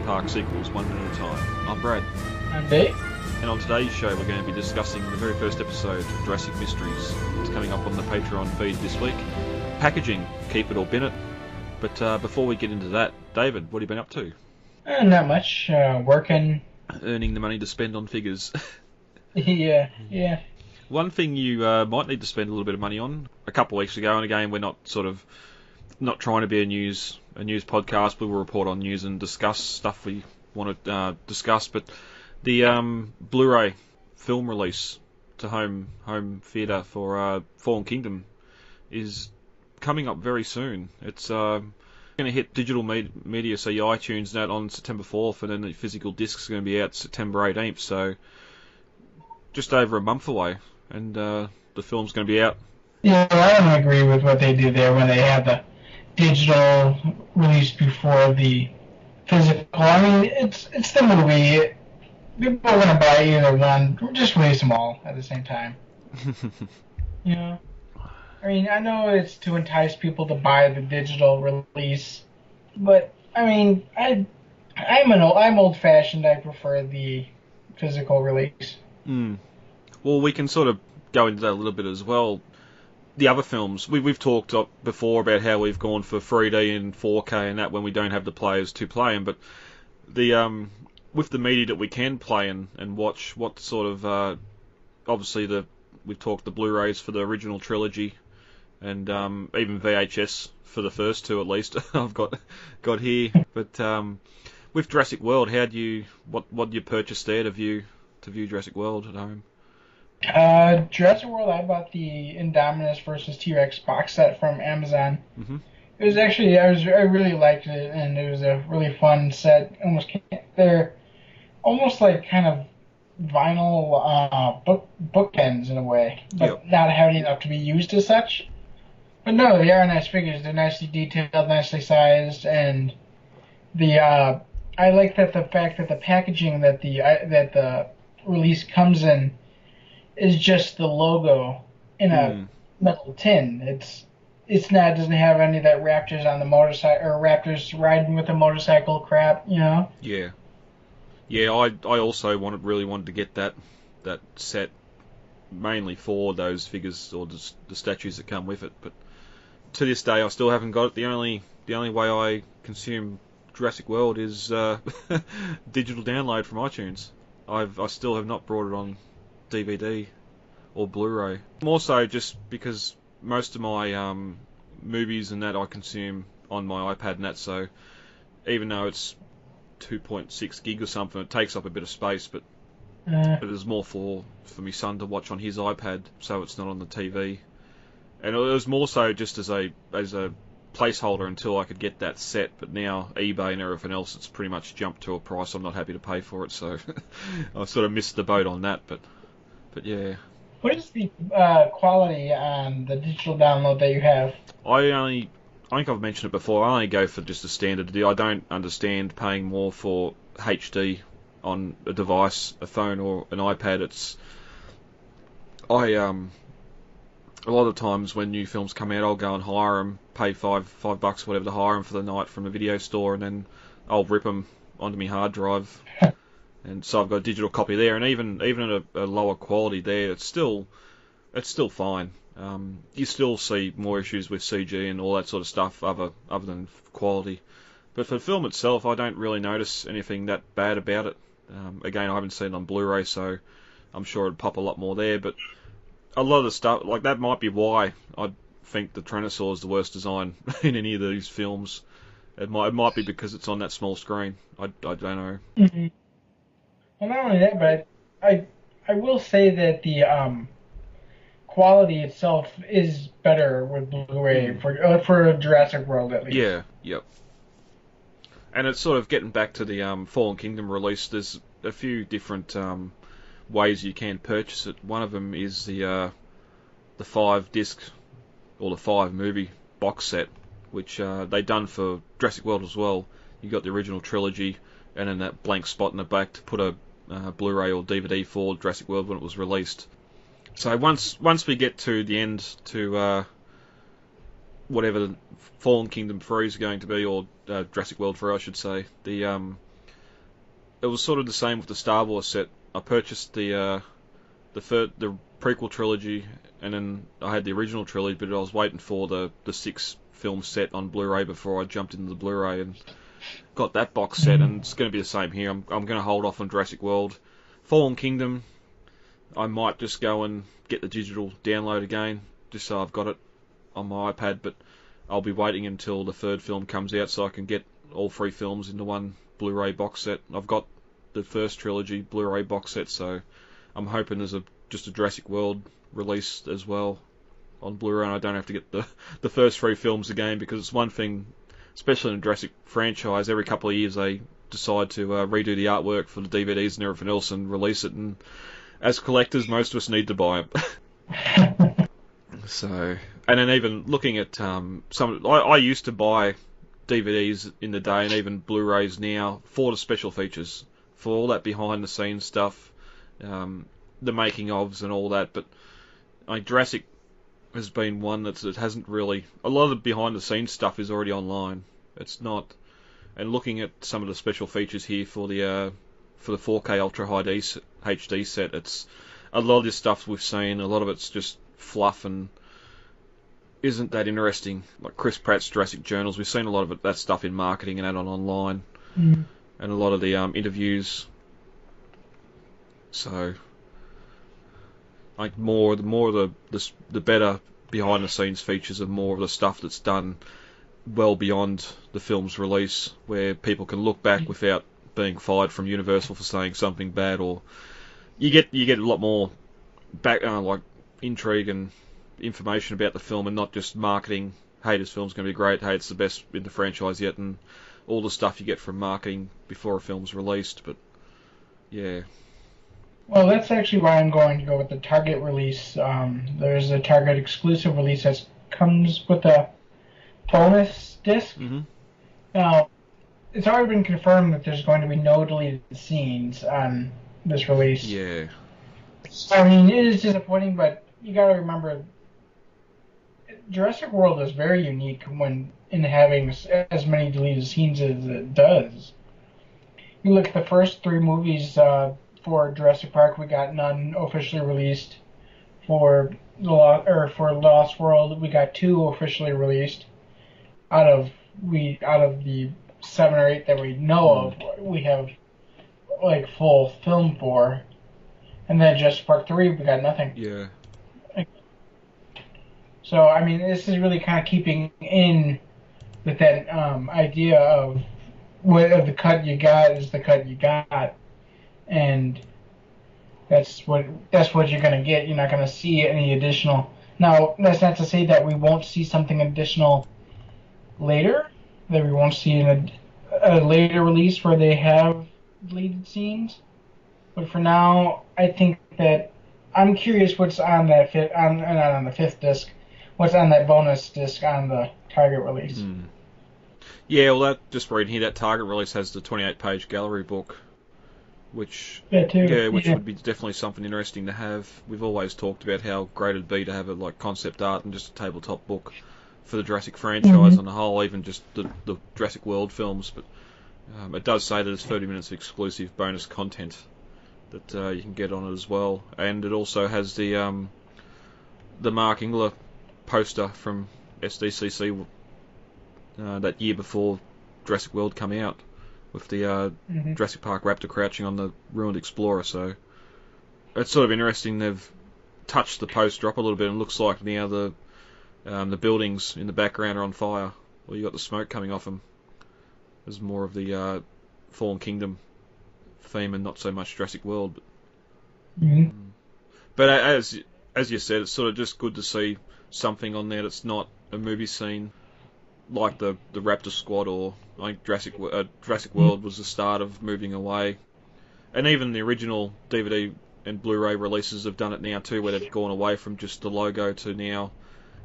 Park sequels one minute at a time. I'm Brad. I'm Dave. And on today's show we're going to be discussing the very first episode of Jurassic Mysteries. It's coming up on the Patreon feed this week. Packaging, keep it or bin it. But before we get into that, David, what have you been up to? Not much. Working. Earning the money to spend on figures. Yeah. One thing you might need to spend a little bit of money on. A couple of weeks ago, and again, we're not trying to be a news podcast. We will report on news and discuss stuff we want to discuss. But the Blu-ray film release to home theatre for Fallen Kingdom is coming up very soon. It's going to hit digital media, so your iTunes and that on September 4th, and then the physical discs are going to be out September 18th. So just over a month away, and the film's going to be out. Yeah, I don't agree with what they do there when they have the digital release before the physical. I mean, it's the movie. People are going to buy either one. Just release them all at the same time. You know? I mean, I know it's to entice people to buy the digital release, but I mean, I'm old-fashioned. I prefer the physical release. Well, we can sort of go into that a little bit as well. The other films, we've talked before about how we've gone for 3D and 4K and that when we don't have the players to play them, but the with the media that we can play and watch, what sort of obviously we've talked the Blu-rays for the original trilogy, and even VHS for the first two at least I've got here. But with Jurassic World, what do you purchase there to view Jurassic World at home? Jurassic World, I bought the Indominus versus T-Rex box set from Amazon. Mm-hmm. It was actually, I really liked it, and it was a really fun set. They're almost like kind of vinyl bookends in a way, but not heavy enough to be used as such. But no, they are nice figures. They're nicely detailed, nicely sized, and I like that the fact that the packaging that the release comes in is just the logo in a metal tin. It doesn't have any of that Raptors on the motorcycle or Raptors riding with a motorcycle crap, you know? Yeah. I also really wanted to get that set mainly for those figures or the statues that come with it. But to this day, I still haven't got it. The only way I consume Jurassic World is digital download from iTunes. I still have not brought it on DVD or Blu-ray. More so just because most of my movies and that I consume on my iPad and that, so even though it's 2.6 gig or something, it takes up a bit of space, but it is more for my son to watch on his iPad, so it's not on the TV. And it was more so just as a placeholder until I could get that set, but now eBay and everything else, it's pretty much jumped to a price I'm not happy to pay for it, so I sort of missed the boat on that, but yeah. What is the quality on the digital download that you have? I think I've mentioned it before, I only go for just a standard deal. I don't understand paying more for HD on a device, a phone or an iPad. A lot of times when new films come out, I'll go and hire them, pay $5 whatever to hire them for the night from the video store, and then I'll rip them onto my hard drive. And so I've got a digital copy there, and even at a lower quality there, it's still fine. You still see more issues with CG and all that sort of stuff other than quality. But for the film itself, I don't really notice anything that bad about it. Again, I haven't seen it on Blu-ray, so I'm sure it'd pop a lot more there, but a lot of the stuff, like that might be why I think the Tyrannosaur is the worst design in any of these films. It might be because it's on that small screen. I don't know. Mm-hmm. Well, not only that, but I will say that the quality itself is better with Blu-ray for Jurassic World at least. Yeah, yep. And it's sort of getting back to the Fallen Kingdom release. There's a few different ways you can purchase it. One of them is the 5-disc or the 5-movie box set, which they done for Jurassic World as well. You got the original trilogy, and then that blank spot in the back to put a Blu-ray or DVD for Jurassic World when it was released. So once we get to the end, to whatever Fallen Kingdom 3 is going to be, or Jurassic World 3 I should say, it was sort of the same with the Star Wars set. I purchased the prequel trilogy, and then I had the original trilogy, but I was waiting for the 6-film set on Blu-ray before I jumped into the Blu-ray and got that box set. And it's going to be the same here. I'm going to hold off on Jurassic World. Fallen Kingdom, I might just go and get the digital download again, just so I've got it on my iPad, but I'll be waiting until the third film comes out so I can get all 3 films into one Blu-ray box set. I've got the first trilogy Blu-ray box set, so I'm hoping there's just a Jurassic World release as well on Blu-ray, and I don't have to get the first 3 films again, because it's one thing, especially in the Jurassic franchise, every couple of years they decide to redo the artwork for the DVDs and everything else and release it, and as collectors, most of us need to buy it. So, and then even looking at I used to buy DVDs in the day and even Blu-rays now for the special features, for all that behind the scenes stuff, the making ofs and all that. But Jurassic has been one that hasn't really, a lot of the behind the scenes stuff is already online. It's not, and looking at some of the special features here for the 4K Ultra High HD set, it's a lot of this stuff we've seen, a lot of it's just fluff and isn't that interesting. Like Chris Pratt's Jurassic Journals, we've seen a lot of that stuff in marketing and on online, and a lot of the interviews. So, like the better behind the scenes features and more of the stuff that's done well beyond the film's release, where people can look back without being fired from Universal for saying something bad, or you get a lot more back like intrigue and information about the film, and not just marketing. Hey, this film's going to be great. Hey, it's the best in the franchise yet, and all the stuff you get from marketing before a film's released. But yeah. Well, that's actually why I'm going to go with the Target release. There's a Target exclusive release that comes with a bonus disc. Mm-hmm. Now, it's already been confirmed that there's going to be no deleted scenes on this release. Yeah. I mean, it is disappointing, but you got to remember, Jurassic World is very unique in having as many deleted scenes as it does. You look at the first 3 movies for Jurassic Park, we got none officially released. For Lost World, we got 2 officially released. Out of the 7 or 8 that we know of, we have like full film for. And then Jurassic Park 3, we got nothing. Yeah. So, I mean, this is really kind of keeping in with that idea of the cut you got is the cut you got. And that's what you're going to get. You're not going to see any additional. Now, that's not to say that we won't see something additional later, that we won't see a later release where they have deleted scenes. But for now, I think that I'm curious what's on that not on the 5th disc, what's on that bonus disc on the Target release. Yeah, well, that just reading here, that Target release has the 28-page gallery book, which would be definitely something interesting to have. We've always talked about how great it'd be to have it like concept art and just a tabletop book for the Jurassic franchise on the whole, even just the Jurassic World films. But it does say that there's 30 minutes of exclusive bonus content that you can get on it as well, and it also has the Mark Ingler poster from SDCC that year before Jurassic World came out, with the Jurassic Park raptor crouching on the ruined Explorer. So it's sort of interesting. They've touched the poster up a little bit, and it looks like now the buildings in the background are on fire, or you got the smoke coming off them. There's more of the Fallen Kingdom theme and not so much Jurassic World. But as you said, it's sort of just good to see something on there that's not a movie scene, like the Raptor Squad, or like Jurassic World was the start of moving away. And even the original DVD and Blu-ray releases have done it now too, where they've gone away from just the logo to now.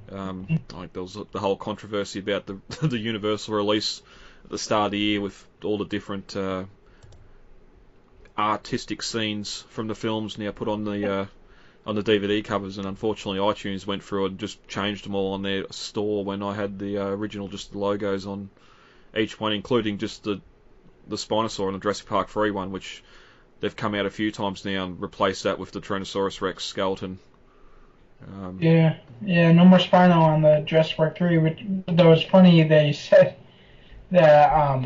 Like there was the whole controversy about the Universal release at the start of the year with all the different artistic scenes from the films now put on the DVD covers, and unfortunately iTunes went through it and just changed them all on their store when I had the original, just the logos on each one, including just the the Spinosaur and the Jurassic Park 3 one, which they've come out a few times now and replaced that with the Tyrannosaurus Rex skeleton. Yeah, no more Spino on the Jurassic Park 3, which, though it's funny that you said that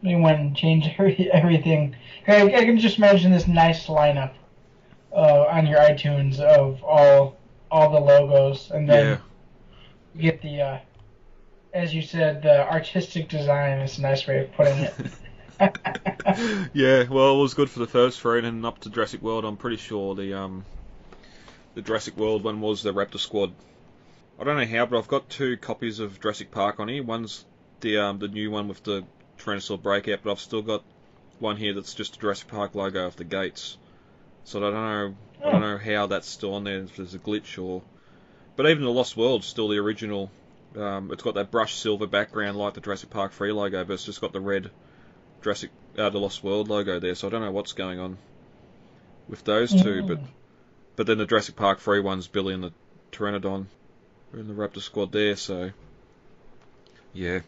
they went and changed everything. I can just imagine this nice lineup on your iTunes of all the logos, and then you get the, as you said, the artistic design is a nice way of putting it. Yeah, well, it was good for the first three, and then up to Jurassic World. I'm pretty sure the Jurassic World one was the Raptor Squad. I don't know how, but I've got 2 copies of Jurassic Park on here. One's the new one with the Tyrannosaur breakout, but I've still got one here that's just the Jurassic Park logo of the gates. So I don't know how that's still on there, if there's a glitch or... But even the Lost World's still the original. It's got that brushed silver background like the Jurassic Park 3 logo, but it's just got the red the Lost World logo there, so I don't know what's going on with those two, but then the Jurassic Park 3 one's Billy and the Pteranodon are in the Raptor Squad there, so yeah.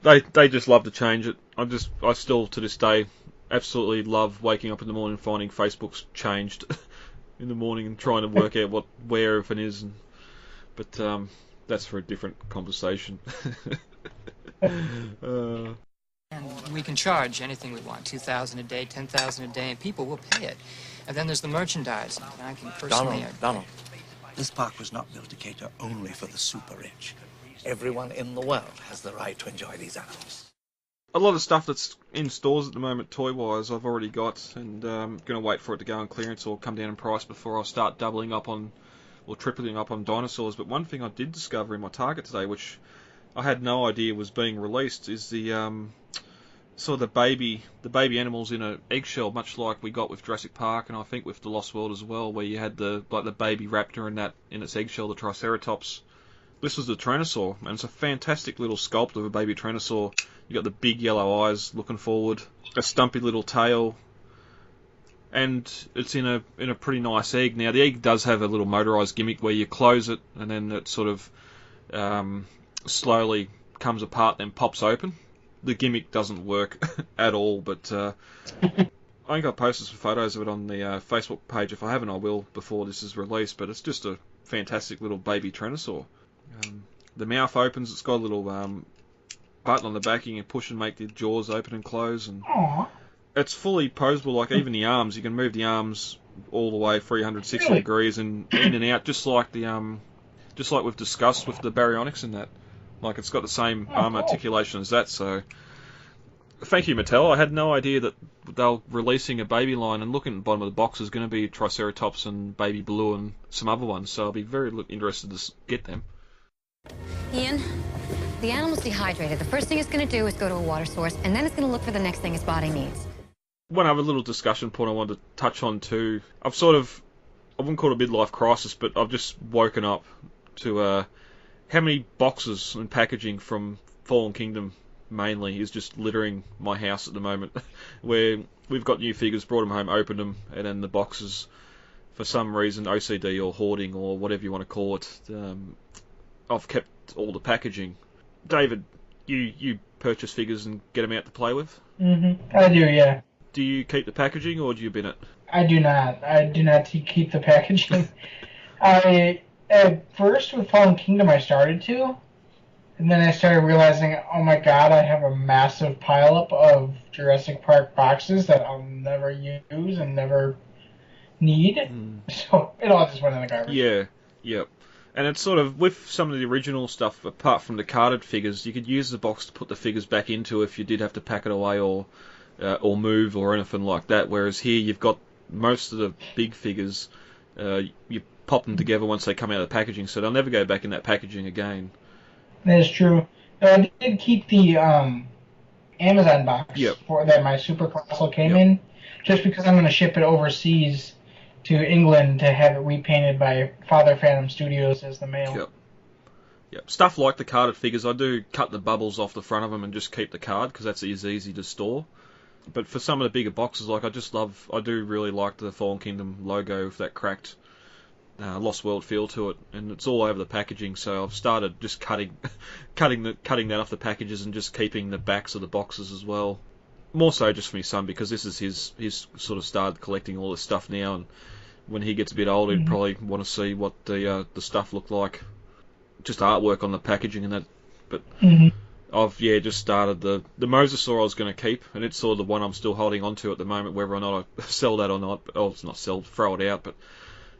they just love to change it. I still to this day absolutely love waking up in the morning and finding Facebook's changed in the morning and trying to work out where everything is, but that's for a different conversation. And we can charge anything we want, $2,000 a day, $10,000 a day, and people will pay it. And then there's the merchandise. And I can personally... Donald, this park was not built to cater only for the super rich. Everyone in the world has the right to enjoy these animals. A lot of stuff that's in stores at the moment, toy-wise, I've already got, and I'm going to wait for it to go on clearance or come down in price before I start doubling up on, or tripling up on dinosaurs. But one thing I did discover in my Target today, which I had no idea was being released, is the sort of the baby animals in an eggshell, much like we got with Jurassic Park, and I think with the Lost World as well, where you had the baby raptor and that in its eggshell, the Triceratops. This was the Tyrannosaur, and it's a fantastic little sculpt of a baby Tyrannosaur. You got the big yellow eyes looking forward, a stumpy little tail, and it's in a pretty nice egg. Now the egg does have a little motorized gimmick where you close it and then it sort of slowly comes apart, then pops open. The gimmick doesn't work at all, but I think I posted some photos of it on the Facebook page. If I haven't, I will before this is released. But it's just a fantastic little baby Tyrannosaur. The mouth opens. It's got a little button on the back. You can push and make the jaws open and close. And it's fully posable. Like even the arms, you can move the arms all the way 360 degrees and in and out, just like we've discussed with the baryonyx and that. Like, it's got the same arm articulation as that, so... Thank you, Mattel. I had no idea that they were releasing a baby line, and looking at the bottom of the box is going to be Triceratops and Baby Blue and some other ones, so I'll be very interested to get them. Ian, the animal's dehydrated. The first thing it's going to do is go to a water source, and then it's going to look for the next thing its body needs. One other little discussion point I wanted to touch on too. I wouldn't call it a midlife crisis, but I've just woken up to... how many boxes and packaging from Fallen Kingdom mainly is just littering my house at the moment, where we've got new figures, brought them home, opened them, and then the boxes, for some reason, OCD or hoarding or whatever you want to call it, I've kept all the packaging. David, you purchase figures and get them out to play with? Mm-hmm. I do, yeah. Do you keep the packaging or do you bin it? I do not. I do not keep the packaging. At first, with Fallen Kingdom, I started to, and then I started realizing, oh my god, I have a massive pileup of Jurassic Park boxes that I'll never use and never need, so it all just went in the garbage. Yeah, yep. And it's sort of, with some of the original stuff, apart from the carded figures, you could use the box to put the figures back into if you did have to pack it away or move or anything like that, whereas here you've got most of the big figures, you pop them together once they come out of the packaging, so they'll never go back in that packaging again. That is true. I did keep the Amazon box that my Super Colossal came in, just because I'm going to ship it overseas to England to have it repainted by Father Phantom Studios as the mail. Yep. Stuff like the carded figures, I do cut the bubbles off the front of them and just keep the card, because that's easy to store. But for some of the bigger boxes, like I do really like the Fallen Kingdom logo with that cracked Lost World feel to it, and it's all over the packaging. So I've started just cutting that off the packages and just keeping the backs of the boxes as well. more so just for my son, because this is his sort of started collecting all this stuff now, and when he gets a bit older, he'd probably want to see what the stuff looked like, just artwork on the packaging and that. But I've just started the Mosasaur I was going to keep, and it's sort of the one I'm still holding on to at the moment, whether or not I sell that or not. Oh, it's not sell, throw it out. But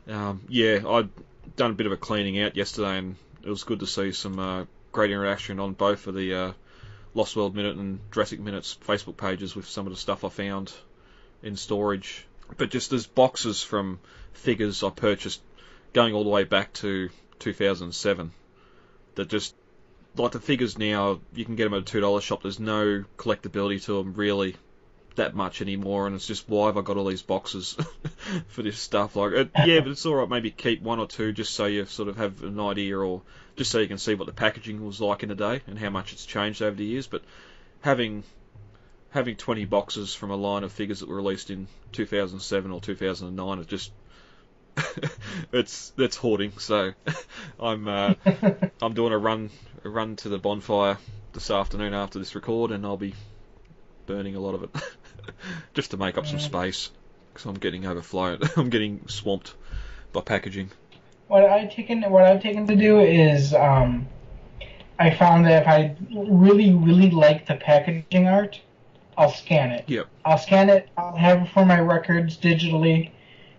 I'd done a bit of a cleaning out yesterday, and it was good to see some great interaction on both of the Lost World Minute and Jurassic Minute's Facebook pages with some of the stuff I found in storage. But just as boxes from figures I purchased going all the way back to 2007, that just, like the figures now, you can get them at a $2 shop. There's no collectability to them really that much anymore, and it's just, why have I got all these boxes for this stuff? Like, but it's alright, maybe keep one or two just so you sort of have an idea, or just so you can see what the packaging was like in a day and how much it's changed over the years. But having 20 boxes from a line of figures that were released in 2007 or 2009, it just that's hoarding. So I'm doing a run to the bonfire this afternoon after this record, and I'll be burning a lot of it just to make up some space, because I'm getting overflowed. I'm getting swamped by packaging. What I've taken to do is I found that if I really, really like the packaging art, I'll scan it. Yep. I'll scan it. I'll have it for my records digitally,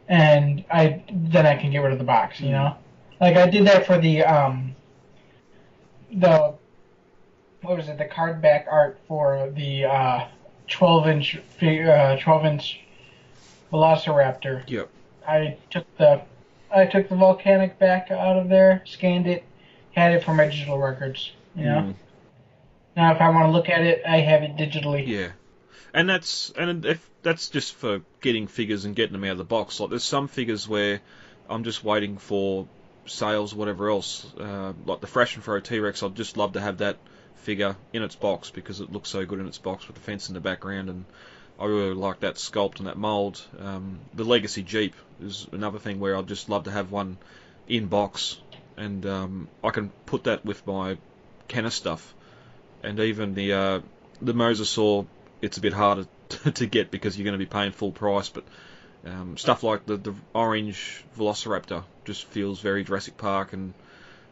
and then I can get rid of the box. You know, like I did that for the what was it? The card back art for the 12-inch Velociraptor. Yep. I took the volcanic back out of there, scanned it, had it for my digital records. You know. Now, if I want to look at it, I have it digitally. Yeah, and if that's just for getting figures and getting them out of the box. Like, there's some figures where I'm just waiting for sales or whatever else. Like the Fresh and Throw T-Rex, I'd just love to have that figure in its box because it looks so good in its box with the fence in the background, and I really like that sculpt and that mould. The Legacy Jeep is another thing where I'd just love to have one in box, and I can put that with my Kenner stuff. And even the Mosasaur, it's a bit harder to get because you're going to be paying full price, but stuff like the orange Velociraptor just feels very Jurassic Park, and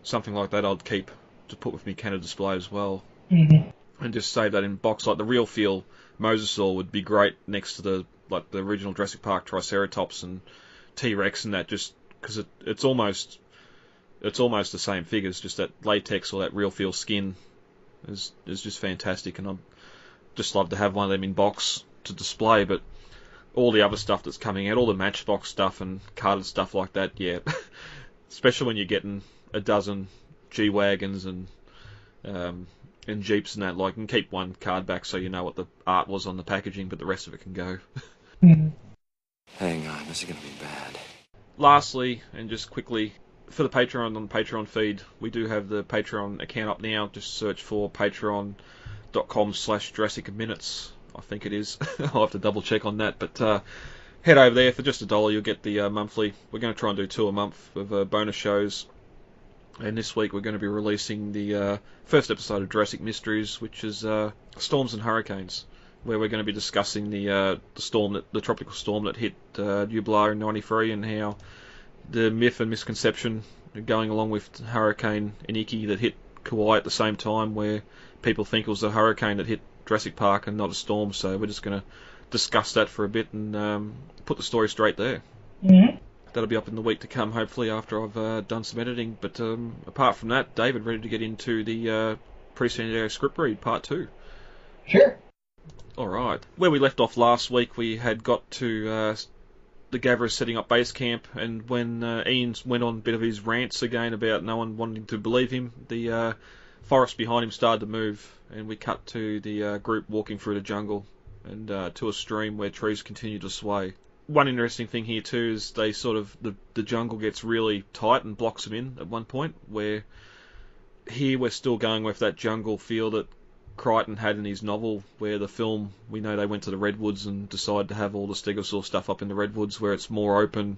something like that I'd keep to put with my Kenner display as well. And just save that in box. Like the real feel Mosasaur would be great next to the original Jurassic Park Triceratops and T-Rex and that, just because it's almost the same figures, just that latex or that real feel skin is just fantastic, and I'd just love to have one of them in box to display. But all the other stuff that's coming out, all the Matchbox stuff and carded stuff like that, especially when you're getting a dozen G-Wagons and Jeeps and that, like, and keep one card back so you know what the art was on the packaging, but the rest of it can go. Hang on, this is going to be bad. Lastly, and just quickly, for the Patreon, on the Patreon feed, we do have the Patreon account up now. Just search for patreon.com/Jurassic Minutes, I think it is. I'll have to double check on that, but head over there. For just $1 you'll get the monthly. We're going to try and do 2 a month of bonus shows, and this week we're going to be releasing the first episode of Jurassic Mysteries, which is Storms and Hurricanes, where we're going to be discussing the tropical storm that hit Nublar in '93, and how the myth and misconception going along with Hurricane Iniki that hit Kauai at the same time, where people think it was a hurricane that hit Jurassic Park and not a storm. So we're just going to discuss that for a bit and put the story straight there. That'll be up in the week to come, hopefully, after I've done some editing. But apart from that, David, ready to get into the Pre-San Diego script read, part 2? Sure. Alright. Where we left off last week, we had got to the gatherers setting up base camp, and when Ian went on a bit of his rants again about no one wanting to believe him, the forest behind him started to move, and we cut to the group walking through the jungle and to a stream where trees continue to sway. One interesting thing here too is they sort of the jungle gets really tight and blocks them in at one point, where here we're still going with that jungle feel that Crichton had in his novel, where the film, we know they went to the Redwoods and decided to have all the Stegosaur stuff up in the Redwoods, where it's more open.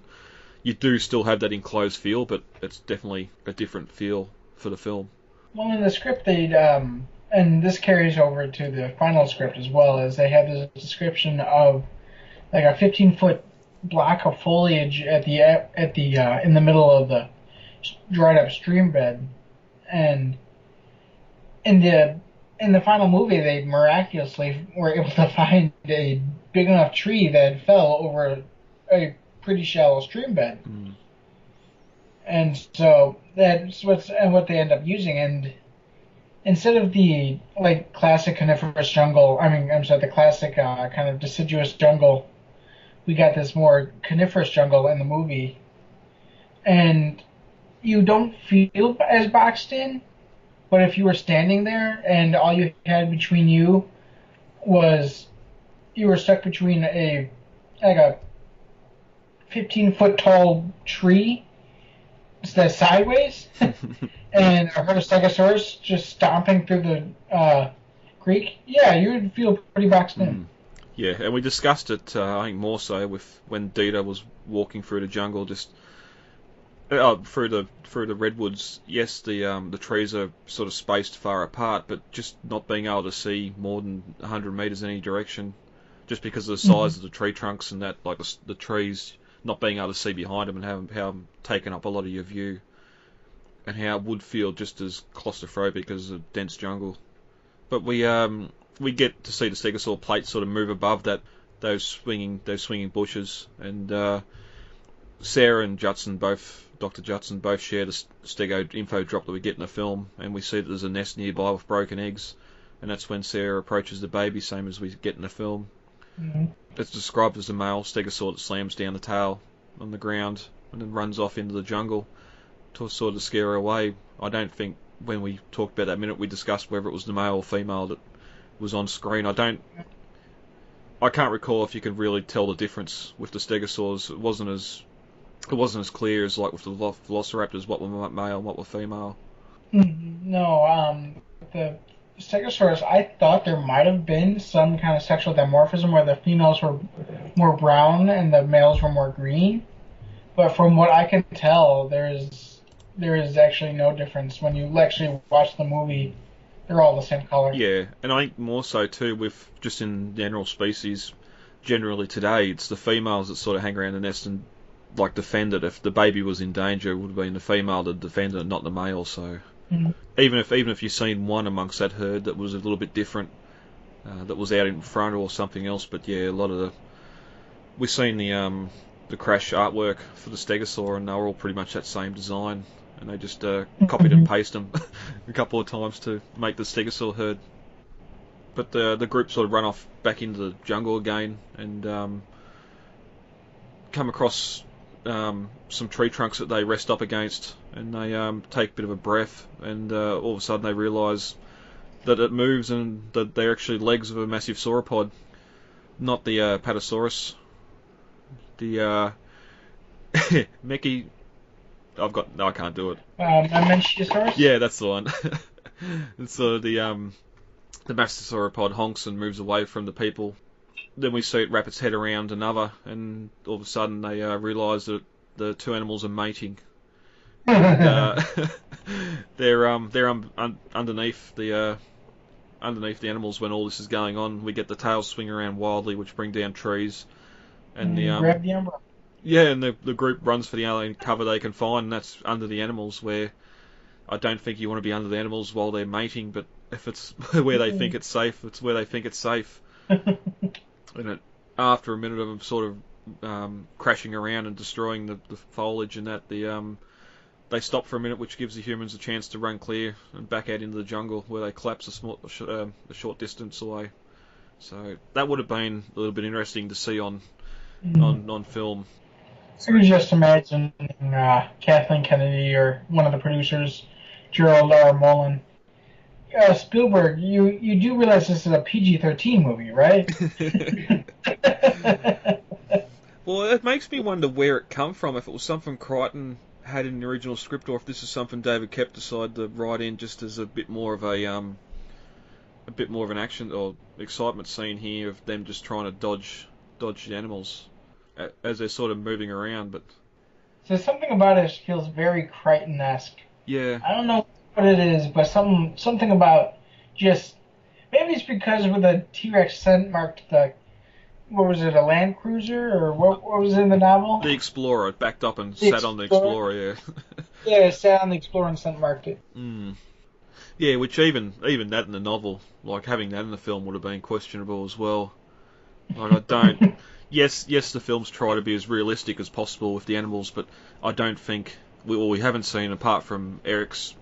You do still have that enclosed feel, but it's definitely a different feel for the film. Well, in the script, I and this carries over to the final script as well, as they have this description of like a 15-foot block of foliage at the in the middle of the dried up stream bed, and in the final movie they miraculously were able to find a big enough tree that fell over a pretty shallow stream bed. And so that's what they end up using. And instead of the like classic coniferous jungle, the classic kind of deciduous jungle, we got this more coniferous jungle in the movie. And you don't feel as boxed in, but if you were standing there and all you had between you was you were stuck between a 15-foot tall tree that's sideways and a herd of stegosaurus just stomping through the creek, yeah, you would feel pretty boxed in. Yeah, and we discussed it, I think more so with when Dita was walking through the jungle, just through the redwoods. Yes, the trees are sort of spaced far apart, but just not being able to see more than 100 meters in any direction, just because of the size of the tree trunks and that, like the trees not being able to see behind them and how taken up a lot of your view, and how it would feel just as claustrophobic as a dense jungle. But we get to see the stegosaur plate sort of move above those swinging bushes, and Sarah and Dr. Judson both share the stego info drop that we get in the film, and we see that there's a nest nearby with broken eggs, and that's when Sarah approaches the baby, same as we get in the film. It's described as a male stegosaur that slams down the tail on the ground and then runs off into the jungle to sort of scare her away. I don't think when we talked about that minute we discussed whether it was the male or female that was on screen. I can't recall if you could really tell the difference with the stegosaurs. It wasn't as clear as like with the velociraptors, what were male and what were female. No, the stegosaurus, I thought there might have been some kind of sexual dimorphism where the females were more brown and the males were more green. But from what I can tell, there is actually no difference. When you actually watch the movie, they're all the same color. Yeah, and I think more so too with just in the animal species, generally today, it's the females that sort of hang around the nest and like defend it. If the baby was in danger, it would have been the female that defended it, not the male. So even if you've seen one amongst that herd that was a little bit different, that was out in front or something else, but yeah, a lot of we've seen the crash artwork for the stegosaur, and they were all pretty much that same design, and they just copied and pasted them a couple of times to make the stegosaur herd. But the group sort of run off back into the jungle again and come across some tree trunks that they rest up against, and they take a bit of a breath, and all of a sudden they realise that it moves and that they're actually legs of a massive sauropod, not the Patasaurus. The Meki... I can't do it. Mamenchisaurus? Yeah, that's the one. And so the massive sauropod honks and moves away from the people. Then we see it wrap its head around another, and all of a sudden they realise that the two animals are mating. And, they're underneath the animals when all this is going on. We get the tails swing around wildly, which bring down trees, and grab the umbrella. Yeah, and the group runs for the only cover they can find, and that's under the animals, where I don't think you want to be under the animals while they're mating, but if it's where they think it's safe, it's where they think it's safe. And after a minute of them sort of crashing around and destroying the foliage and that, they stop for a minute, which gives the humans a chance to run clear and back out into the jungle, where they collapse a short distance away. So that would have been a little bit interesting to see on film. I could just imagine Kathleen Kennedy or one of the producers, Gerald R. Mullen. Spielberg, you do realize this is a PG-13 movie, right? Well, it makes me wonder where it come from. If it was something Crichton had in the original script, or if this is something David Koepp decided to write in just as a bit more of an action or excitement scene here of them just trying to dodge the animals as they're sort of moving around. But so something about it feels very Crichton-esque. Yeah. I don't know what it is, but something about just maybe it's because when the T-Rex scent marked what was it, a Land Cruiser, or what was in the novel? The Explorer backed up and sat on the Explorer, yeah. Yeah, sat on the Explorer and scent marked it. Yeah, which even that in the novel, like having that in the film would have been questionable as well. Like I don't. Yes, the films try to be as realistic as possible with the animals, but I don't think we haven't seen, apart from Eric's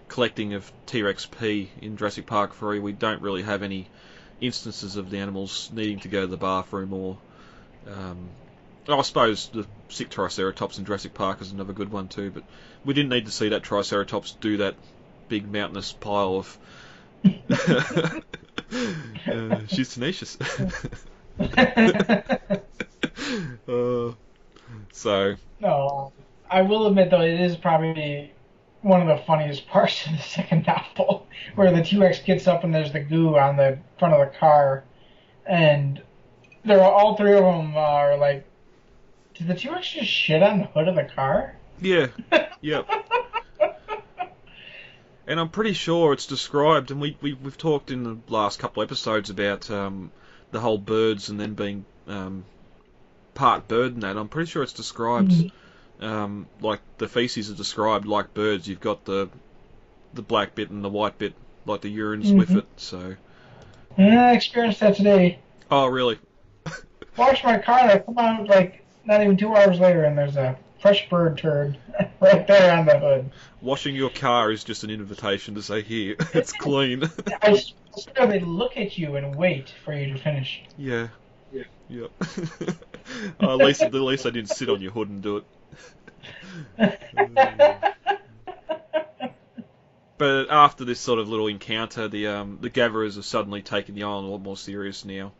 collecting of T-Rex P in Jurassic Park 3, we don't really have any instances of the animals needing to go to the bathroom or. I suppose the sick Triceratops in Jurassic Park is another good one too, but we didn't need to see that Triceratops do that big mountainous pile of. She's tenacious. So. No, I will admit though, it is probably one of the funniest parts of the second novel, where the T-Rex gets up and there's the goo on the front of the car, and all three of them are like, did the T-Rex just shit on the hood of the car? Yeah. Yep. And I'm pretty sure it's described, and we've talked in the last couple of episodes about the whole birds and then being part bird and that. I'm pretty sure it's described like the feces are described like birds. You've got the black bit and the white bit, like the urines with it. So. Yeah, I experienced that today. Oh, really? Wash my car, and I come out like not even 2 hours later, and there's a fresh bird turd right there on the hood. Washing your car is just an invitation to say, here, it's clean. I swear they look at you and wait for you to finish. Yeah. Yep. At least I didn't sit on your hood and do it. But after this sort of little encounter, the gatherers have suddenly taken the island a lot more serious now.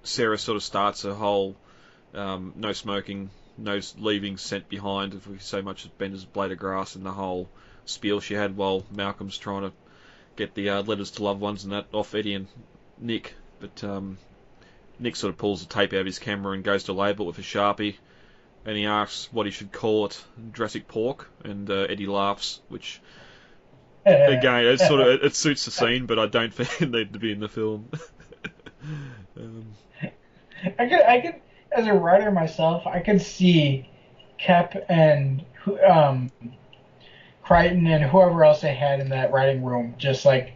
Sarah sort of starts her whole no smoking, no leaving scent behind, if we so much as Bender's blade of grass, and the whole spiel she had while Malcolm's trying to get the letters to loved ones and that off Eddie and Nick. But Nick sort of pulls the tape out of his camera and goes to label it with a Sharpie, and he asks what he should call it, Jurassic Pork, and Eddie laughs, which again, it suits the scene, but I don't think it needed to be in the film. I could, as a writer myself, I could see Kep and Crichton and whoever else they had in that writing room, just like,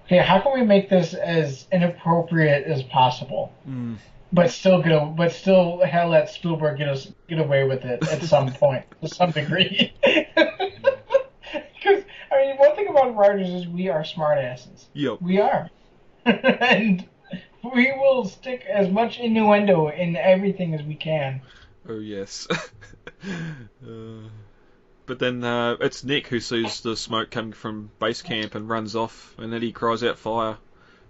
okay, how can we make this as inappropriate as possible, but still let Spielberg get away with it at some point, to some degree. Because I mean, one thing about writers is we are smartasses. Yep. We are, and we will stick as much innuendo in everything as we can. Oh, yes. But then it's Nick who sees the smoke coming from base camp and runs off, and then he cries out fire.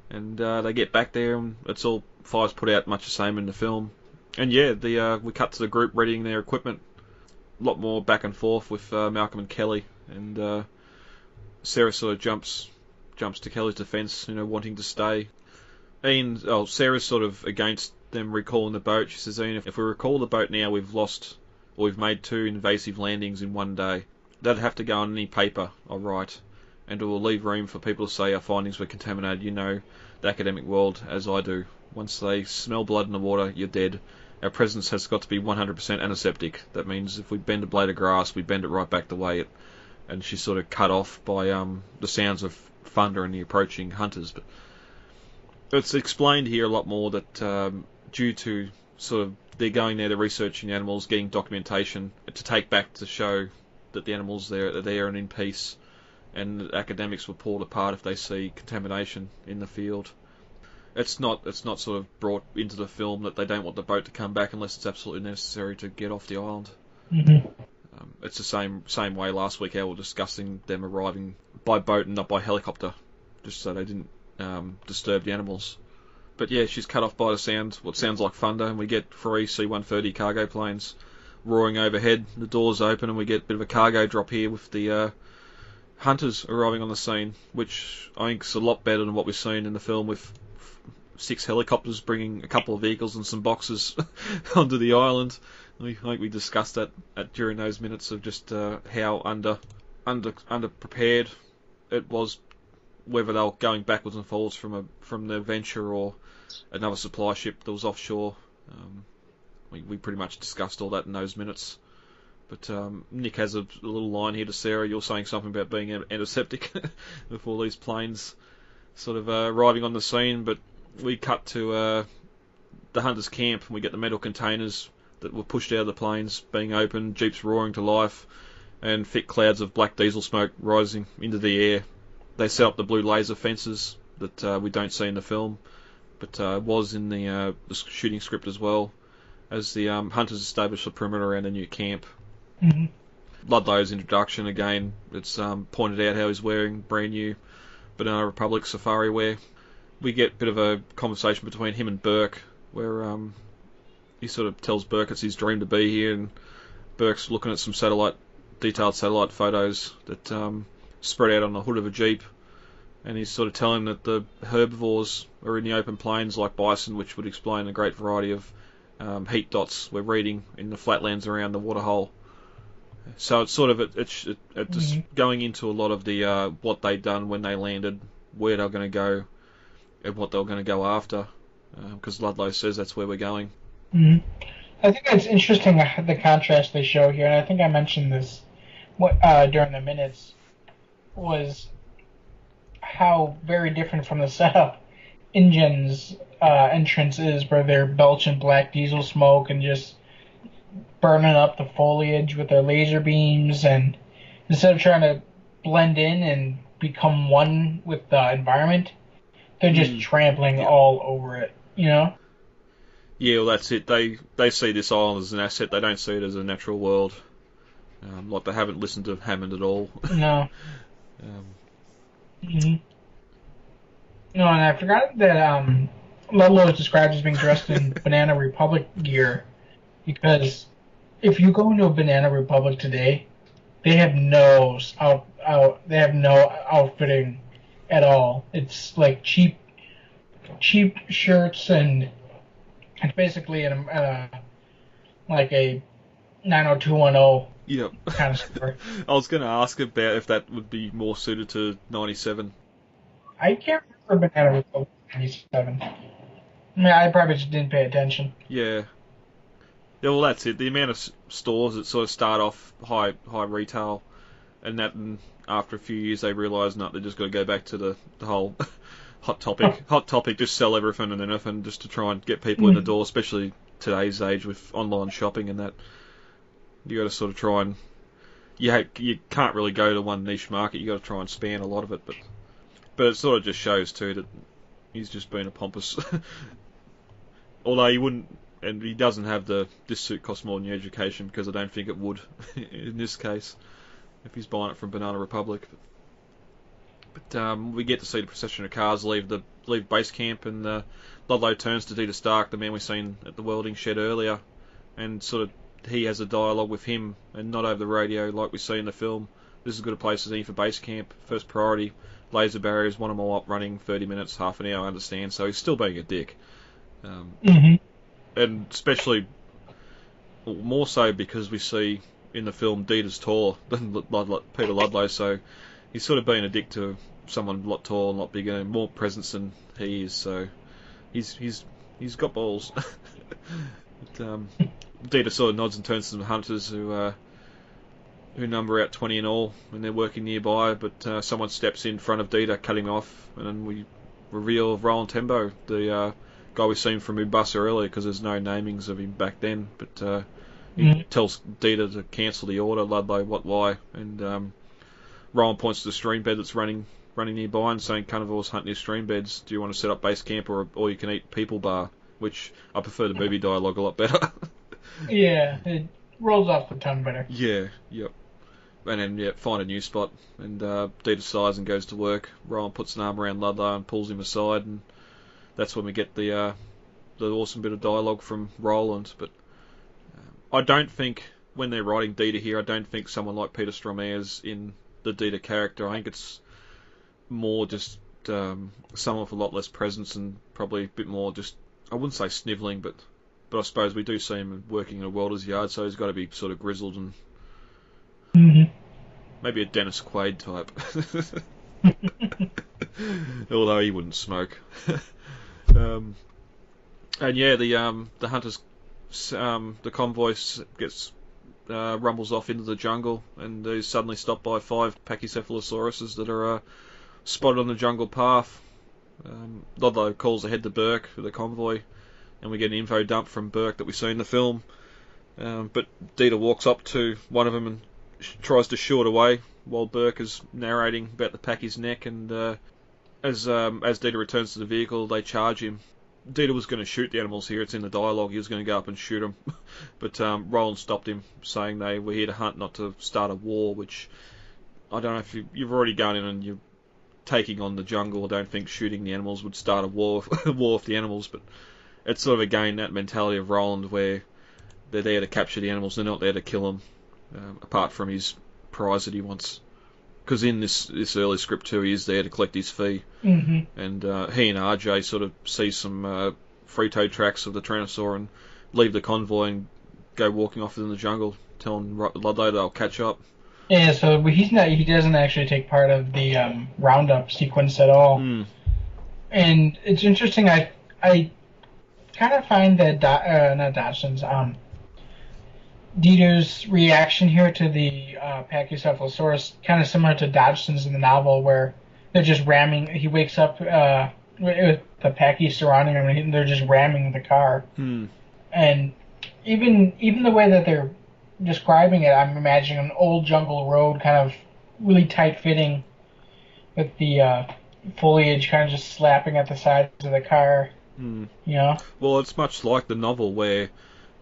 And they get back there, and it's all fires put out much the same in the film. And yeah, we cut to the group readying their equipment. A lot more back and forth with Malcolm and Kelly, and Sarah sort of jumps to Kelly's defence, wanting to stay. Sarah's sort of against them recalling the boat. She says, Ian, if we recall the boat now, we've made 2 invasive landings in one day. That'd have to go on any paper I write, and it will leave room for people to say our findings were contaminated. You know the academic world, as I do. Once they smell blood in the water, you're dead. Our presence has got to be 100% antiseptic. That means if we bend a blade of grass, we bend it right back the way it... And she's sort of cut off by the sounds of thunder and the approaching hunters. But it's explained here a lot more that due to sort of they're going there, they're researching the animals, getting documentation to take back to show that the animals are there and in peace, and academics will pull it apart if they see contamination in the field. It's not sort of brought into the film that they don't want the boat to come back unless it's absolutely necessary to get off the island. Mm-hmm. It's the same way last week how we were discussing them arriving by boat and not by helicopter, just so they didn't disturb the animals. But yeah, she's cut off by what sounds like thunder, and we get 3 C-130 cargo planes roaring overhead. The doors open, and we get a bit of a cargo drop here with the hunters arriving on the scene, which I think is a lot better than what we've seen in the film with 6 helicopters bringing a couple of vehicles and some boxes onto the island. I think we discussed that during those minutes of just how under prepared it was whether they were going backwards and forwards from the Venture or another supply ship that was offshore. We pretty much discussed all that in those minutes. But Nick has a little line here to Sarah. You're saying something about being antiseptic before these planes sort of arriving on the scene. But we cut to the Hunters' camp, and we get the metal containers that were pushed out of the planes being opened, jeeps roaring to life, and thick clouds of black diesel smoke rising into the air. They set up the blue laser fences that we don't see in the film, but was in the shooting script as well, as the Hunters establish a perimeter around the new camp. Mm-hmm. Ludlow's introduction again, it's pointed out how he's wearing brand new Banana Republic safari wear. We get a bit of a conversation between him and Burke, where he sort of tells Burke it's his dream to be here, and Burke's looking at some detailed satellite photos that spread out on the hood of a Jeep, and he's sort of telling him that the herbivores are in the open plains like bison, which would explain a great variety of heat dots we're reading in the flatlands around the waterhole. So it's sort of just going into a lot of the what they'd done when they landed, where they were going to go, and what they were going to go after, because Ludlow says that's where we're going. Mm-hmm. I think it's interesting the contrast they show here, and I think I mentioned this during the minutes, was how very different from the setup InGen's entrance is, where they're belching black diesel smoke and just burning up the foliage with their laser beams, and instead of trying to blend in and become one with the environment, they're just trampling all over it, you know? Yeah, well, that's it. They see this island as an asset. They don't see it as a natural world. Like they haven't listened to Hammond at all. No. No, and I forgot that Ludlow is described as being dressed in Banana Republic gear, because if you go into a Banana Republic today, they have no outfitting at all. It's like cheap shirts, and it's basically like a 90210 Yep. kind of store. I was going to ask about if that would be more suited to 97. I can't remember Banana Republic 97. I mean, I probably just didn't pay attention. Yeah. Yeah, well, that's it. The amount of stores that sort of start off high retail, and after a few years they realise, no, they're just got to go back to the whole hot topic, just sell everything and anything just to try and get people in the door, especially today's age with online shopping and that. You got to sort of try and you can't really go to one niche market. You got to try and span a lot of it, but it sort of just shows too that he's just been a pompous. Although he wouldn't, and he doesn't have this suit costs more than your education, because I don't think it would in this case if he's buying it from Banana Republic. But we get to see the procession of cars leave base camp, and Ludlow turns to Dita Stark, the man we seen at the welding shed earlier, and sort of he has a dialogue with him, and not over the radio like we see in the film. This is as good a place as any for base camp. First priority, laser barriers, want them all up running, 30 minutes, half an hour, I understand. So he's still being a dick. And especially, more so because we see in the film Dita's taller than Peter Ludlow, so he's sort of being a dick to someone a lot taller, a lot bigger, and more presence than he is, so he's got balls. But, Dita sort of nods and turns to the Hunters who number out 20 in all, and they're working nearby, but someone steps in front of Dita, cutting him off, and then we reveal Roland Tembo, the guy we've seen from Ubasa earlier, because there's no namings of him back then, but he tells Dita to cancel the order, Ludlow, why, and Roland points to the stream bed that's running nearby and saying carnivores hunt near stream beds, do you want to set up base camp or all you can eat people bar, which I prefer the movie dialogue a lot better. Yeah, it rolls off the tongue better. Yeah, yep. And then, find a new spot, and Dita sighs and goes to work. Roland puts an arm around Ludlow and pulls him aside, and that's when we get the awesome bit of dialogue from Roland. But I don't think, when they're writing Dita here, I don't think someone like Peter Stormare's in the Dita character. I think it's more just someone with a lot less presence and probably a bit more just, I wouldn't say snivelling, but I suppose we do see him working in a welder's yard, so he's got to be sort of grizzled and maybe a Dennis Quaid type. Although he wouldn't smoke. And yeah, the hunters, the convoy gets rumbles off into the jungle, and is suddenly stopped by 5 pachycephalosauruses that are spotted on the jungle path. Ludlow calls ahead to Burke for the convoy, and we get an info dump from Burke that we see in the film. But Dieter walks up to one of them and tries to shoo it away while Burke is narrating about the Packy's neck, and as Dieter returns to the vehicle, they charge him. Dieter was going to shoot the animals here, it's in the dialogue, he was going to go up and shoot them, but Roland stopped him, saying they were here to hunt, not to start a war, which, I don't know if you've already gone in and you're taking on the jungle. I don't think shooting the animals would start a war with the animals, but it's sort of again that mentality of Roland where they're there to capture the animals, they're not there to kill them, apart from his prize that he wants. Because in this early script too, he is there to collect his fee. Mm-hmm. And he and RJ sort of see some free-toed tracks of the Tyrannosaur and leave the convoy and go walking off in the jungle, telling Ludlow they'll catch up. Yeah, so he doesn't actually take part of the roundup sequence at all. And it's interesting, I kind of find that not Dodgson's, Dieter's reaction here to the Pachycephalosaurus kind of similar to Dodgson's in the novel, where they're just ramming. He wakes up with the Pachy surrounding him, and they're just ramming the car. And even the way that they're describing it, I'm imagining an old jungle road, kind of really tight fitting, with the foliage kind of just slapping at the sides of the car. You know. Well, it's much like the novel where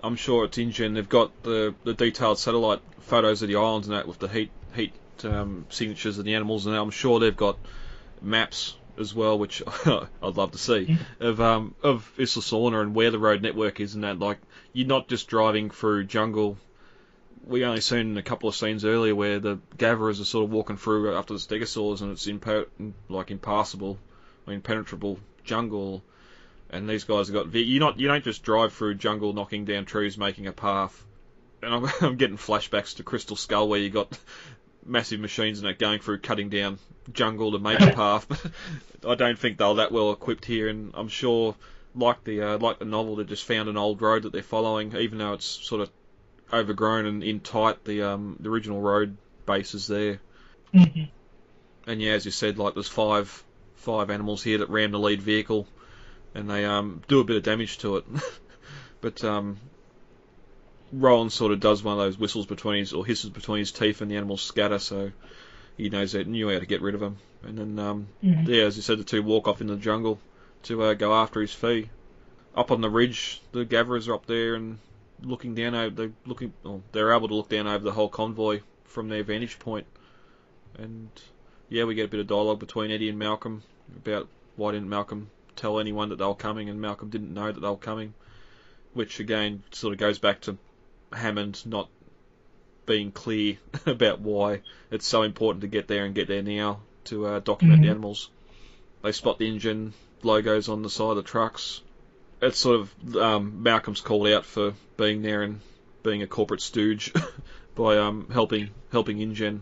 I'm sure it's InGen. They've got the detailed satellite photos of the islands and that with the heat signatures of the animals, and I'm sure they've got maps as well, which I'd love to see, of Isla Sorna and where the road network is and that. Like, you're not just driving through jungle. We only seen a couple of scenes earlier where the gatherers are sort of walking through after the stegosaurs, and it's impassable, impenetrable jungle. And these guys have got you don't just drive through jungle knocking down trees making a path. And I'm getting flashbacks to Crystal Skull where you got massive machines and that going through cutting down jungle to make a path. I don't think they're that well equipped here, and I'm sure like the novel, they just found an old road that they're following, even though it's sort of overgrown and in tight. The original road base is there. And yeah, as you said, like there's five animals here that ram the lead vehicle. And they do a bit of damage to it. But Roland sort of does one of those whistles hisses between his teeth, and the animals scatter, so he knew how to get rid of them. And then, yeah, as you said, the two walk off in the jungle to go after his fee. Up on the ridge, the gatherers are up there and looking down they're able to look down over the whole convoy from their vantage point. And yeah, we get a bit of dialogue between Eddie and Malcolm about why didn't Malcolm tell anyone that they were coming, and Malcolm didn't know that they were coming, which again sort of goes back to Hammond not being clear about why it's so important to get there now to document the animals. They spot the InGen logos on the side of the trucks. It's sort of Malcolm's called out for being there and being a corporate stooge by helping InGen.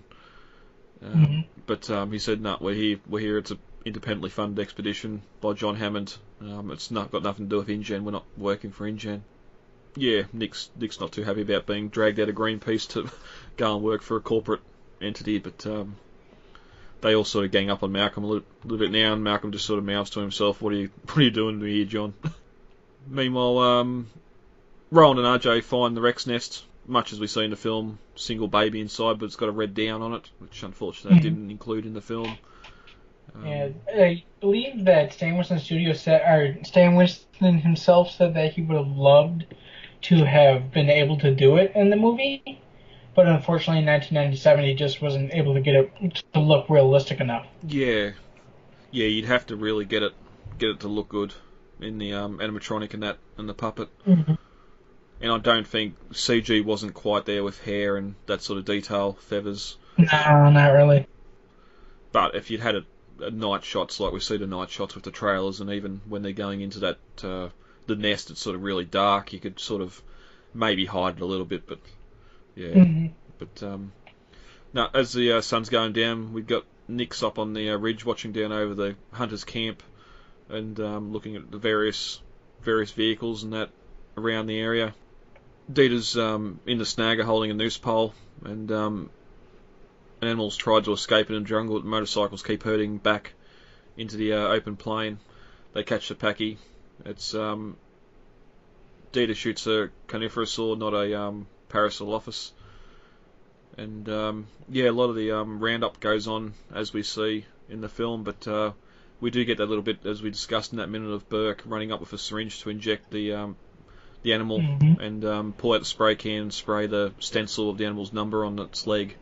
But he said, no, we're here. It's a independently funded expedition by John Hammond. It's got nothing to do with InGen. We're not working for InGen. Yeah, Nick's not too happy about being dragged out of Greenpeace to go and work for a corporate entity, but they all sort of gang up on Malcolm a little bit now, and Malcolm just sort of mouths to himself, what are you doing to me here, John? Meanwhile, Roland and RJ find the Rex nest, much as we see in the film, single baby inside, but it's got a red down on it, which unfortunately they didn't include in the film. Yeah, I believe that Stan Winston himself said that he would have loved to have been able to do it in the movie, but unfortunately in 1997 he just wasn't able to get it to look realistic enough. Yeah, you'd have to really get it to look good in the animatronic and the puppet. And I don't think CG wasn't quite there with hair and that sort of detail, feathers. No, not really. But if you'd had night shots like we see the night shots with the trailers, and even when they're going into that the nest, it's sort of really dark, you could sort of maybe hide it a little bit, but yeah. But now as the sun's going down, we've got Nick's up on the ridge watching down over the hunters' camp and looking at the various vehicles and that around the area. Dieter's in the snagger holding a noose pole, and animals tried to escape in the jungle, but motorcycles keep herding back into the open plain. They catch the packy. It's Dieter shoots a coniferous, not a Parasaurolophus. And a lot of the roundup goes on as we see in the film, but we do get that little bit, as we discussed in that minute, of Burke running up with a syringe to inject the animal, and pull out the spray can and spray the stencil of the animal's number on its leg.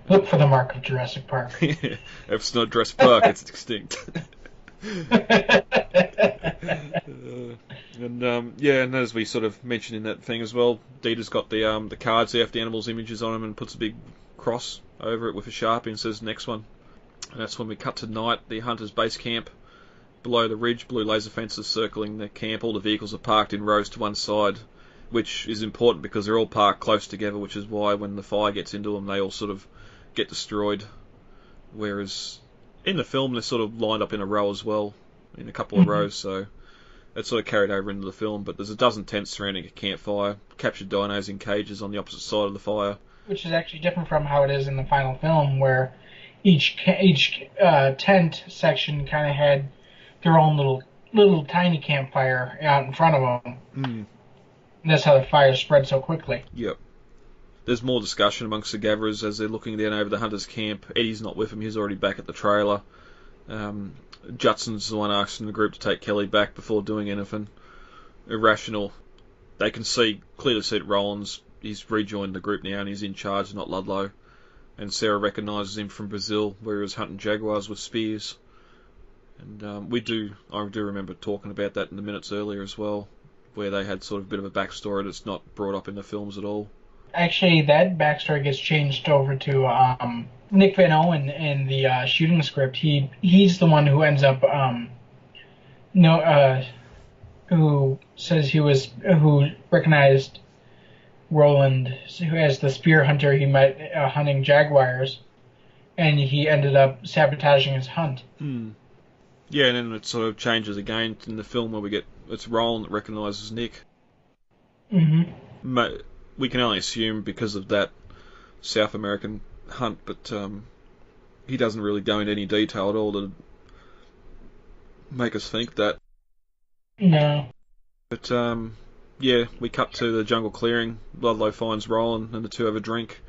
Look for the mark of Jurassic Park. If it's not Jurassic Park, it's extinct. And as we sort of mentioned in that thing as well, Dieter's got the cards there with the animals' images on them and puts a big cross over it with a Sharpie and says next one. And that's when we cut to night, the hunters' base camp. Below the ridge, blue laser fences circling the camp. All the vehicles are parked in rows to one side, which is important because they're all parked close together, which is why when the fire gets into them, they all sort of get destroyed. Whereas in the film, they're sort of lined up in a row as well, in a couple of rows, so it's sort of carried over into the film. But there's a dozen tents surrounding a campfire, captured dinos in cages on the opposite side of the fire. Which is actually different from how it is in the final film, where each tent section kind of had their own little tiny campfire out in front of them. And that's how the fire spread so quickly. Yep. There's more discussion amongst the gatherers as they're looking down over the hunters' camp. Eddie's not with them, he's already back at the trailer. Judson's the one asking the group to take Kelly back before doing anything irrational. They can clearly see that Rollins, he's rejoined the group now and he's in charge, not Ludlow. And Sarah recognises him from Brazil, where he was hunting jaguars with spears. And I do remember talking about that in the minutes earlier as well, where they had sort of a bit of a backstory that's not brought up in the films at all. Actually, that backstory gets changed over to Nick Van Owen in the shooting script. He's the one who ends up who says who recognized Roland, who as the spear hunter he met hunting jaguars, and he ended up sabotaging his hunt. Yeah, and then it sort of changes again in the film where it's Roland that recognises Nick. We can only assume because of that South American hunt, but he doesn't really go into any detail at all to make us think that. No. But we cut to the jungle clearing. Ludlow finds Roland and the two have a drink,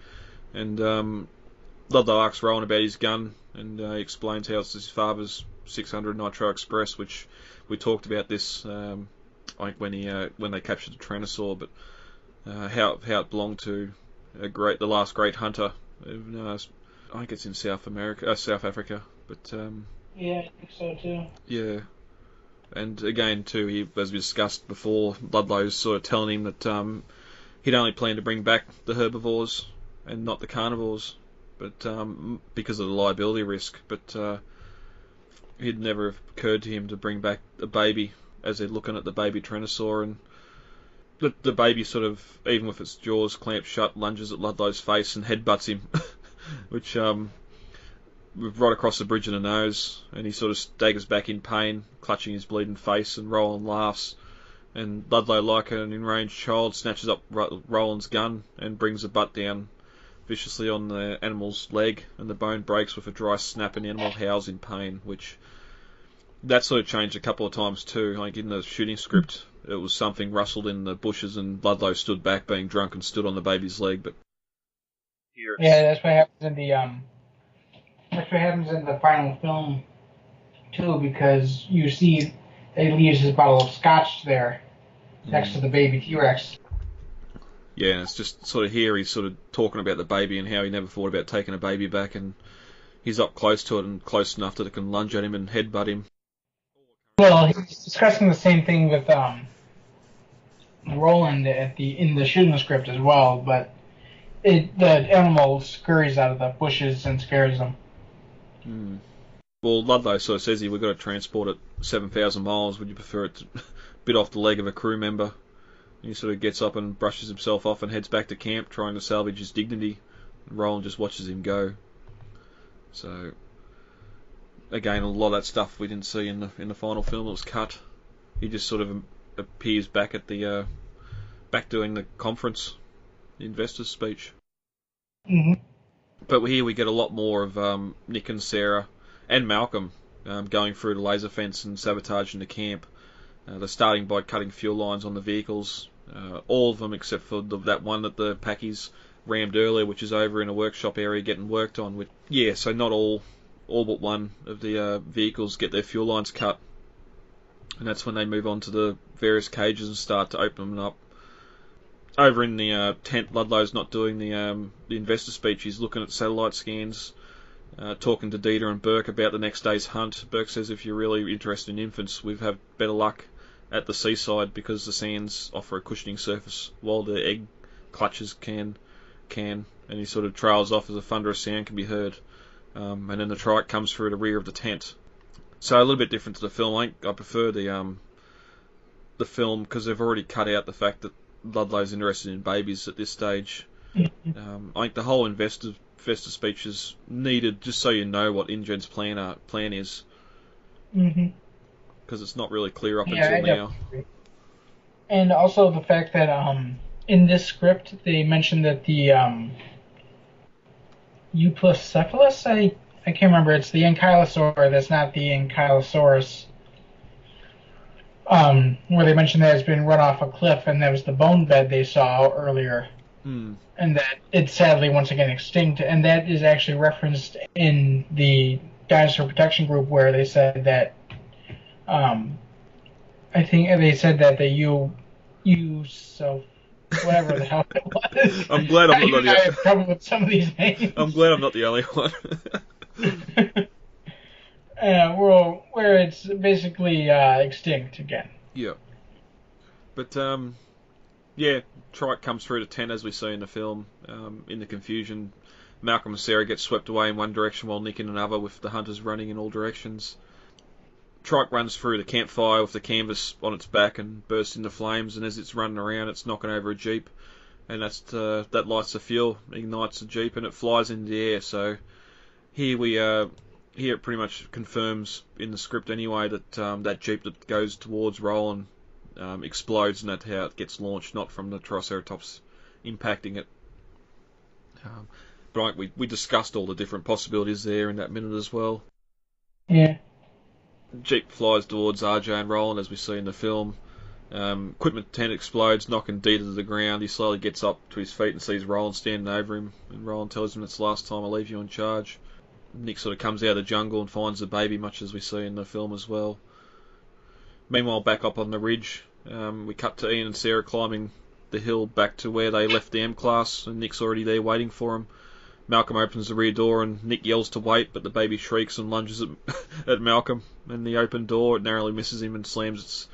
and Ludlow asks Roland about his gun, and he explains how it's his father's 600 Nitro Express, which we talked about this I think when they captured the Tyrannosaur, but how it belonged to the last great hunter. I think it's in South Africa, but yeah, I think so too. Yeah, and again too, as we discussed before, Ludlow's sort of telling him that he'd only planned to bring back the herbivores and not the carnivores, but because of the liability risk. But it never occurred to him to bring back a baby, as they're looking at the baby Tyrannosaur, and the baby sort of, even with its jaws clamped shut, lunges at Ludlow's face and headbutts him, which right across the bridge of the nose, and he sort of staggers back in pain, clutching his bleeding face, and Roland laughs. And Ludlow, like an enraged child, snatches up Roland's gun and brings the butt down viciously on the animal's leg, and the bone breaks with a dry snap, and the animal howls in pain, which that sort of changed a couple of times too. Like in the shooting script, it was something rustled in the bushes and Ludlow stood back being drunk and stood on the baby's leg, but here that's what happens in the final film too, because you see they leaves his bottle of scotch there next to the baby T-Rex. Yeah, and it's just sort of here he's sort of talking about the baby and how he never thought about taking a baby back, and he's up close to it and close enough that it can lunge at him and headbutt him. Well, he's discussing the same thing with Roland in the shooting script as well, but the animal scurries out of the bushes and scares him. Well, Ludlow sort of says here, we've got to transport it 7,000 miles. Would you prefer it to bit off the leg of a crew member? And he sort of gets up and brushes himself off and heads back to camp, trying to salvage his dignity. And Roland just watches him go. So again, a lot of that stuff we didn't see in the final film. It was cut. He just sort of appears back at the back doing the conference, the investors' speech. Mm-hmm. But here we get a lot more of Nick and Sarah and Malcolm going through the laser fence and sabotaging the camp. They're starting by cutting fuel lines on the vehicles, all of them except for that one that the Packies rammed earlier, which is over in a workshop area getting worked on. So not all but one of the vehicles get their fuel lines cut, and that's when they move on to the various cages and start to open them up. Over in the tent, Ludlow's not doing the investor speech. He's looking at satellite scans, talking to Dieter and Burke about the next day's hunt. Burke says if you're really interested in infants, we've had better luck at the seaside because the sands offer a cushioning surface while the egg clutches can, and he sort of trails off as a thunderous sound can be heard. And then the trike comes through the rear of the tent. So a little bit different to the film. I prefer the film because they've already cut out the fact that Ludlow's interested in babies at this stage. I think the whole investor speech is needed just so you know what InGen's plan is. Because it's not really clear up until now. And also the fact that in this script they mentioned that the Euoplocephalus, I can't remember, it's the ankylosaur that's not the ankylosaurus, where they mentioned that it's been run off a cliff, and that was the bone bed they saw earlier, and that it's sadly once again extinct, and that is actually referenced in the Dinosaur Protection Group where they said that I think they said that the whatever the hell it was. I'm glad I'm not the only one. I have trouble with some of these names. I'm glad I'm not the only one. Where it's basically extinct again. Yeah. But, Trike comes through to 10 as we see in the film. In the confusion, Malcolm and Sarah get swept away in one direction while Nick in another, with the hunters running in all directions. Trike runs through the campfire with the canvas on its back and bursts into flames, and as it's running around it's knocking over a jeep, and that lights the fuel, ignites the jeep, and it flies into the air. So here it pretty much confirms in the script anyway that that jeep that goes towards Roland explodes, and that's how it gets launched, not from the Triceratops impacting it. But we discussed all the different possibilities there in that minute as well. Yeah. Jeep flies towards RJ and Roland as we see in the film. Equipment tent explodes, knocking Dieter to the ground. He slowly gets up to his feet and sees Roland standing over him, and Roland tells him it's the last time I leave you in charge. Nick sort of comes out of the jungle and finds the baby, much as we see in the film as well. Meanwhile, back up on the ridge, we cut to Ian and Sarah climbing the hill back to where they left the M-Class, and Nick's already there waiting for him. Malcolm opens the rear door and Nick yells to wait, but the baby shrieks and lunges at Malcolm in the open door. It narrowly misses him and slams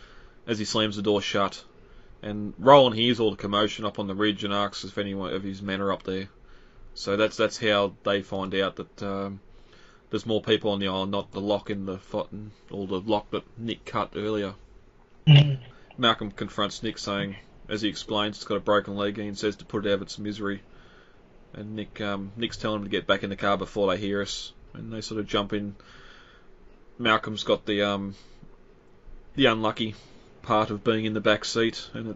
as he slams the door shut. And Roland hears all the commotion up on the ridge and asks if any of his men are up there. So that's how they find out that there's more people on the island, not the lock in the fountain, or the lock that Nick cut earlier. Malcolm confronts Nick, saying, as he explains, it's got a broken leg, and says to put it out of its misery. And Nick's telling him to get back in the car before they hear us, and they sort of jump in. Malcolm's got the unlucky part of being in the back seat, and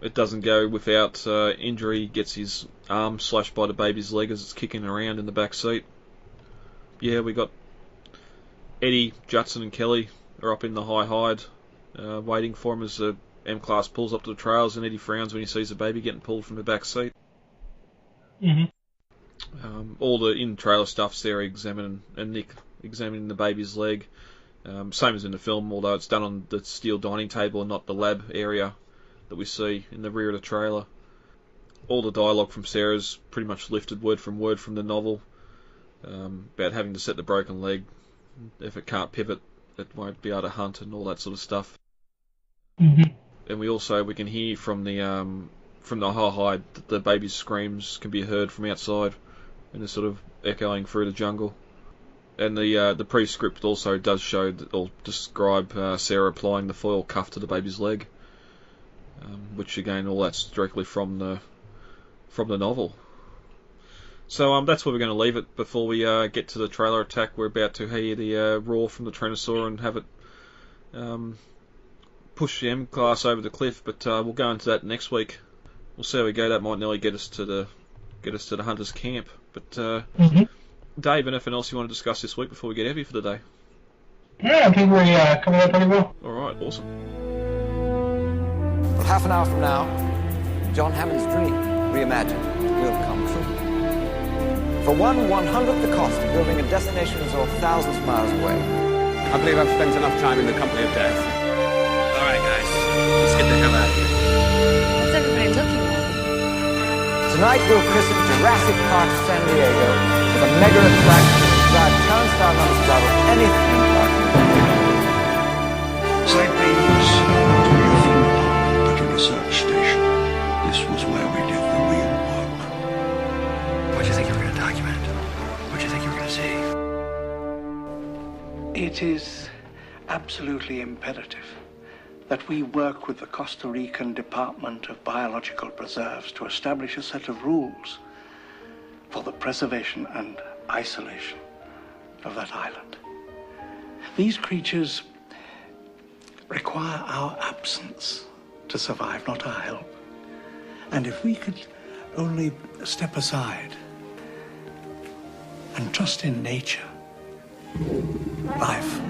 it doesn't go without injury. He gets his arm slashed by the baby's leg as it's kicking around in the back seat. Yeah, we got Eddie, Judson, and Kelly are up in the high hide, waiting for him as the M-Class pulls up to the trails, and Eddie frowns when he sees the baby getting pulled from the back seat. All the in-trailer stuff, Sarah examining and Nick examining the baby's leg, same as in the film, although it's done on the steel dining table and not the lab area that we see in the rear of the trailer. All the dialogue from Sarah's pretty much lifted word from the novel, about having to set the broken leg. If it can't pivot, it won't be able to hunt and all that sort of stuff. And we can hear from the high hide that the baby's screams can be heard from outside, and they're sort of echoing through the jungle. And the pre-script also does show or describe Sarah applying the foil cuff to the baby's leg, which again, all that's directly from the novel. So that's where we're going to leave it before we get to the trailer attack. We're about to hear the roar from the Tyrannosaur and have it push the M-Class over the cliff, but we'll go into that next week. We'll see how we go. That might nearly get us to the Hunter's camp. But Dave, anything else you want to discuss this week before we get heavy for the day? Yeah, I think we covered that pretty well. All right, awesome. Well, half an hour from now, John Hammond's dream, reimagined, will come true. For 1/100th the cost of building a destination resort thousands of miles away. I believe I've spent enough time in the company of death. All right, guys, let's get the hell out of here. What's everybody looking at? Tonight we'll christen Jurassic Park San Diego with a mega attraction that will drive townstar numbers to rival any theme park. Sightseeing to be a theme park, but a research station. This was where we did the real work. What do you think you were going to document? What do you think you were going to see? It is absolutely imperative that we work with the Costa Rican Department of Biological Preserves to establish a set of rules for the preservation and isolation of that island. These creatures require our absence to survive, not our help. And if we could only step aside and trust in nature, life